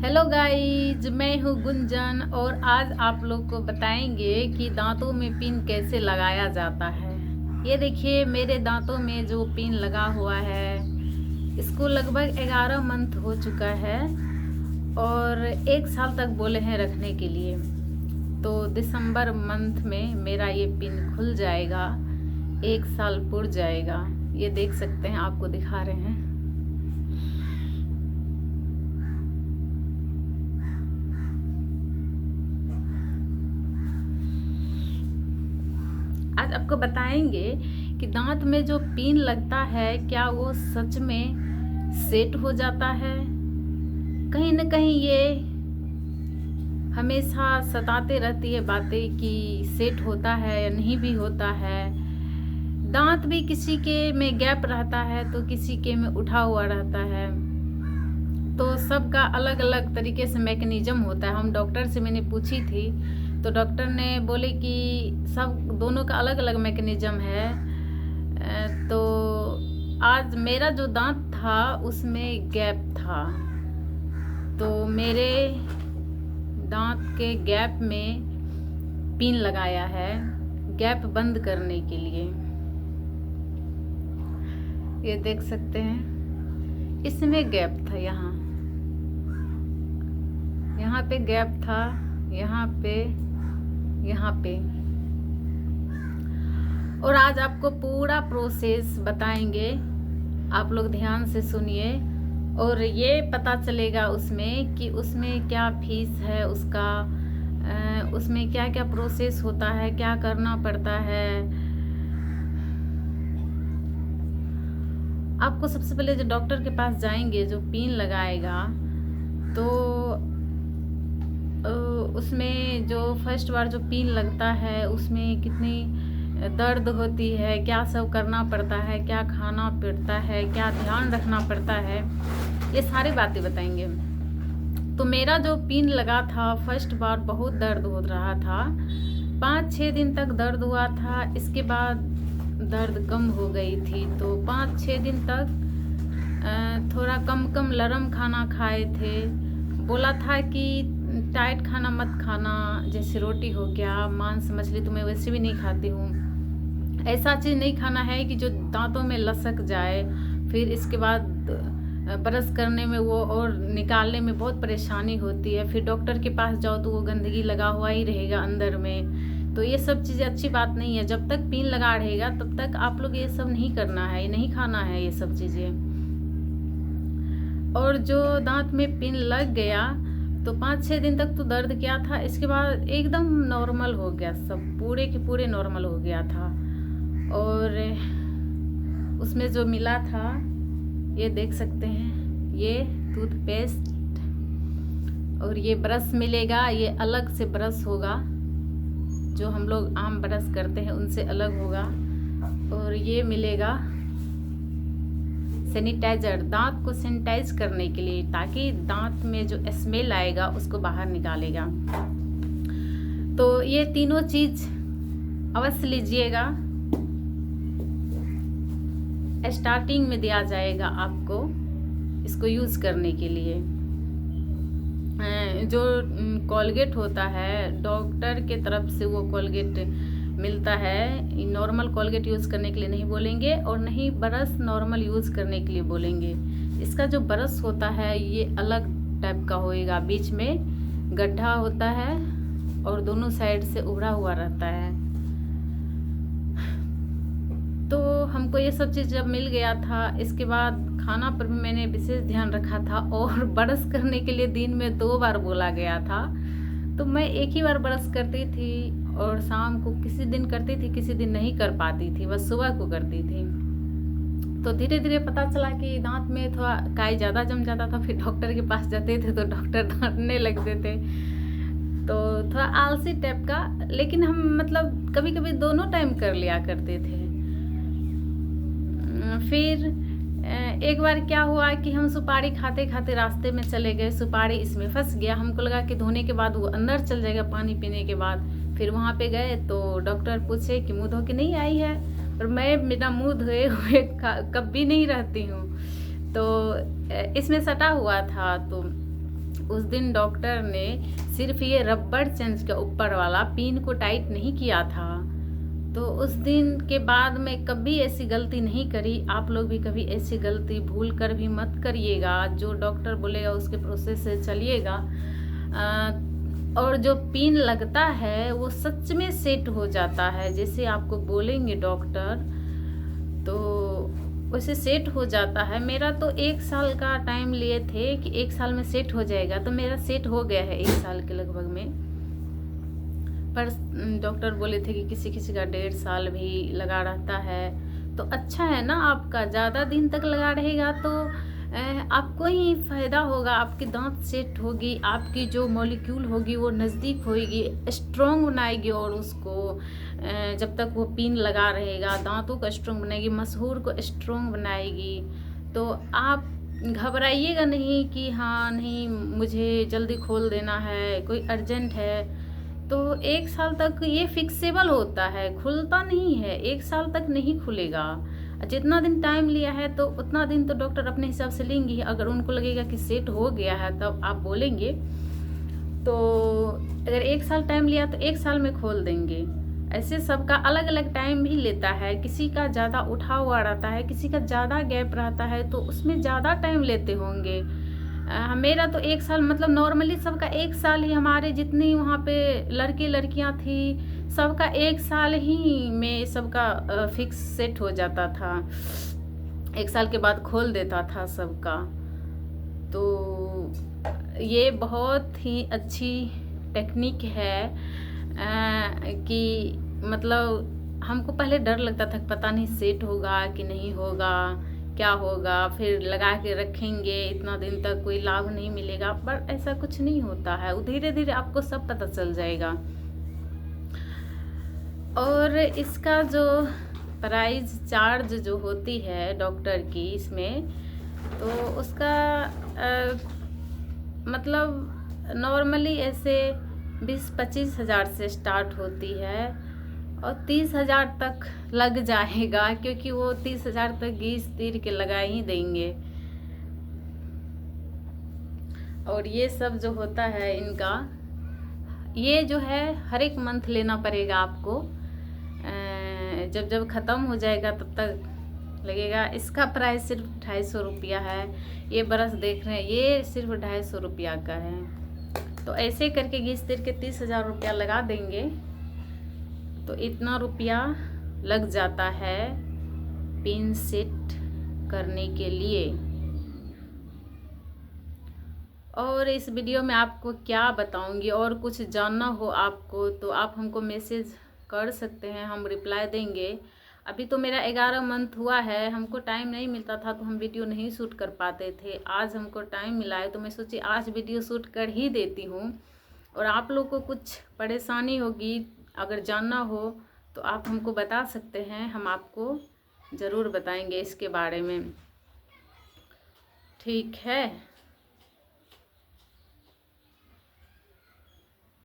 Hello guys, मैं हूँ गुंजन और आज आप लोग को बताएंगे कि दांतों में पिन कैसे लगाया जाता है। ये देखिए मेरे दांतों में जो पिन लगा हुआ है इसको लगभग 11 मंथ हो चुका है और 1 साल तक बोले हैं रखने के लिए। तो दिसंबर मंथ में मेरा ये पिन खुल जाएगा, 1 साल पूरा जाएगा। ये देख सकते हैं, आपको दिखा रहे हैं। आज आपको बताएंगे कि दांत में जो पिन लगता है क्या वो सच में सेट हो जाता है। कहीं न कहीं ये हमेशा सताते रहती है बातें कि सेट होता है या नहीं भी होता है। दांत भी किसी के में गैप रहता है तो किसी के में उठा हुआ रहता है, तो सबका अलग अलग तरीके से मैकेनिज्म होता है। हम डॉक्टर से मैंने पूछी थी तो डॉक्टर ने बोले कि सब दोनों का अलग अलग मैकेनिज्म है। तो आज मेरा जो दांत था उसमें गैप था, तो मेरे दांत के गैप में पिन लगाया है गैप बंद करने के लिए। ये देख सकते हैं, इसमें गैप था, यहाँ पे गैप था, यहाँ पे। और आज आपको पूरा प्रोसेस बताएंगे, आप लोग ध्यान से सुनिए और ये पता चलेगा उसमें कि उसमें क्या फीस है उसका, उसमें क्या क्या प्रोसेस होता है, क्या करना पड़ता है। आपको सबसे पहले जो डॉक्टर के पास जाएंगे जो पिन लगाएगा तो उसमें जो फर्स्ट बार जो पिन लगता है उसमें कितनी दर्द होती है, क्या सब करना पड़ता है, क्या खाना पड़ता है, क्या ध्यान रखना पड़ता है, ये सारी बातें बताएंगे। तो मेरा जो पिन लगा था फर्स्ट बार बहुत दर्द हो रहा था, 5-6 दिन तक दर्द हुआ था। इसके बाद दर्द कम हो गई थी, तो 5-6 दिन तक थोड़ा कम लरम खाना खाए थे। बोला था कि टाइट खाना मत खाना, जैसे रोटी हो गया, मांस मछली तो मैं वैसे भी नहीं खाती हूँ। ऐसा चीज़ नहीं खाना है कि जो दांतों में लसक जाए, फिर इसके बाद ब्रश करने में वो और निकालने में बहुत परेशानी होती है। फिर डॉक्टर के पास जाओ तो वो गंदगी लगा हुआ ही रहेगा अंदर में। तो ये सब चीज़ें अच्छी बात नहीं है। जब तक पिन लगा रहेगा तब तक आप लोग ये सब नहीं करना है, नहीं खाना है ये सब चीज़ें। और जो दांत में पिन लग गया तो 5-6 दिन तक तो दर्द क्या था, इसके बाद एकदम नॉर्मल हो गया, सब पूरे के पूरे नॉर्मल हो गया था। और उसमें जो मिला था ये देख सकते हैं, ये टूथपेस्ट और ये ब्रश मिलेगा। ये अलग से ब्रश होगा, जो हम लोग आम ब्रश करते हैं उनसे अलग होगा। और ये मिलेगा सैनिटाइजर, दांत को सैनिटाइज करने के लिए, ताकि दांत में जो स्मेल आएगा उसको बाहर निकालेगा। तो ये तीनों चीज अवश्य लीजिएगा। स्टार्टिंग में दिया जाएगा आपको इसको यूज करने के लिए। जो कोलगेट होता है डॉक्टर के तरफ से, वो कोलगेट मिलता है। नॉर्मल कोलगेट यूज़ करने के लिए नहीं बोलेंगे और नहीं ब्रश नॉर्मल यूज़ करने के लिए बोलेंगे। इसका जो ब्रश होता है ये अलग टाइप का होएगा, बीच में गड्ढा होता है और दोनों साइड से उभरा हुआ रहता है। तो हमको ये सब चीज़ जब मिल गया था, इसके बाद खाना पर भी मैंने विशेष ध्यान रखा था और ब्रश करने के लिए दिन में 2 बार बोला गया था। तो मैं एक ही बार ब्रश करती थी और शाम को किसी दिन करती थी, किसी दिन नहीं कर पाती थी, बस सुबह को करती थी। तो धीरे धीरे पता चला कि दांत में थोड़ा काई ज़्यादा जम जाता था। फिर डॉक्टर के पास जाते थे तो डॉक्टर डांटने लगते थे, तो थोड़ा आलसी टाइप का। लेकिन हम मतलब कभी कभी दोनों टाइम कर लिया करते थे। फिर एक बार क्या हुआ कि हम सुपारी खाते खाते रास्ते में चले गए, सुपारी इसमें फंस गया। हमको लगा कि धोने के बाद वो अंदर चल जाएगा पानी पीने के बाद। फिर वहाँ पे गए तो डॉक्टर पूछे कि मुँह धो के नहीं आई है, और मैं बिना मुँह धोए हुए कभी नहीं रहती हूँ। तो इसमें सटा हुआ था, तो उस दिन डॉक्टर ने सिर्फ ये रबड़ चेंज के ऊपर वाला पिन को टाइट नहीं किया था। तो उस दिन के बाद मैं कभी ऐसी गलती नहीं करी। आप लोग भी कभी ऐसी गलती भूल कर भी मत करिएगा। जो डॉक्टर बोलेगा उसके प्रोसेस से चलिएगा। और जो पिन लगता है वो सच में सेट हो जाता है, जैसे आपको बोलेंगे डॉक्टर तो वैसे सेट हो जाता है। मेरा तो 1 साल का टाइम लिए थे कि 1 साल में सेट हो जाएगा, तो मेरा सेट हो गया है 1 साल के लगभग में। पर डॉक्टर बोले थे कि किसी किसी का 1.5 साल भी लगा रहता है। तो अच्छा है ना, आपका ज़्यादा दिन तक लगा रहेगा तो आपको ही फ़ायदा होगा। आपकी दांत सेट होगी, आपकी जो मॉलिक्यूल होगी वो नज़दीक होगी, स्ट्रॉन्ग बनाएगी। और उसको जब तक वो पिन लगा रहेगा दांतों को स्ट्रॉन्ग बनाएगी, मसूड़ को स्ट्रॉन्ग बनाएगी। तो आप घबराइएगा नहीं कि हाँ नहीं मुझे जल्दी खोल देना है, कोई अर्जेंट है। तो 1 साल तक ये फिक्सेबल होता है, खुलता नहीं है। 1 साल तक नहीं खुलेगा। जितना दिन टाइम लिया है तो उतना दिन तो डॉक्टर अपने हिसाब से लेंगे। अगर उनको लगेगा कि सेट हो गया है तब आप बोलेंगे। तो अगर 1 साल टाइम लिया तो 1 साल में खोल देंगे। ऐसे सबका अलग अलग टाइम भी लेता है। किसी का ज़्यादा उठा हुआ रहता है, किसी का ज़्यादा गैप रहता है, तो उसमें ज़्यादा टाइम लेते होंगे। मेरा तो 1 साल, मतलब नॉर्मली सबका 1 साल ही, हमारे जितनी वहाँ पे लड़के लड़कियाँ थी सबका 1 साल ही में सबका फिक्स सेट हो जाता था। 1 साल के बाद खोल देता था सबका। तो ये बहुत ही अच्छी टेक्निक है कि मतलब हमको पहले डर लगता था कि पता नहीं सेट होगा कि नहीं होगा, क्या होगा, फिर लगा के रखेंगे इतना दिन तक कोई लाभ नहीं मिलेगा। पर ऐसा कुछ नहीं होता है, धीरे धीरे आपको सब पता चल जाएगा। और इसका जो प्राइस चार्ज जो होती है डॉक्टर की इसमें, तो उसका मतलब नॉर्मली ऐसे 20-25 हज़ार से स्टार्ट होती है और 30 हज़ार तक लग जाएगा, क्योंकि वो 30 हज़ार तक घीस तीर के लगा ही देंगे। और ये सब जो होता है इनका, ये जो है हर एक मंथ लेना पड़ेगा आपको। जब जब ख़त्म हो जाएगा तब तक लगेगा। इसका प्राइस सिर्फ 250 रुपया है। ये ब्रश देख रहे हैं ये सिर्फ 250 रुपया का है। तो ऐसे करके घीस तीर के 30 हज़ार रुपया लगा देंगे तो इतना रुपया लग जाता है पिन सेट करने के लिए। और इस वीडियो में आपको क्या बताऊंगी, और कुछ जानना हो आपको तो आप हमको मैसेज कर सकते हैं, हम रिप्लाई देंगे। अभी तो मेरा 11 मंथ हुआ है, हमको टाइम नहीं मिलता था तो हम वीडियो नहीं शूट कर पाते थे। आज हमको टाइम मिला है तो मैं सोची आज वीडियो शूट कर ही देती हूँ। और आप लोग को कुछ परेशानी होगी, अगर जानना हो तो आप हमको बता सकते हैं, हम आपको ज़रूर बताएंगे इसके बारे में। ठीक है।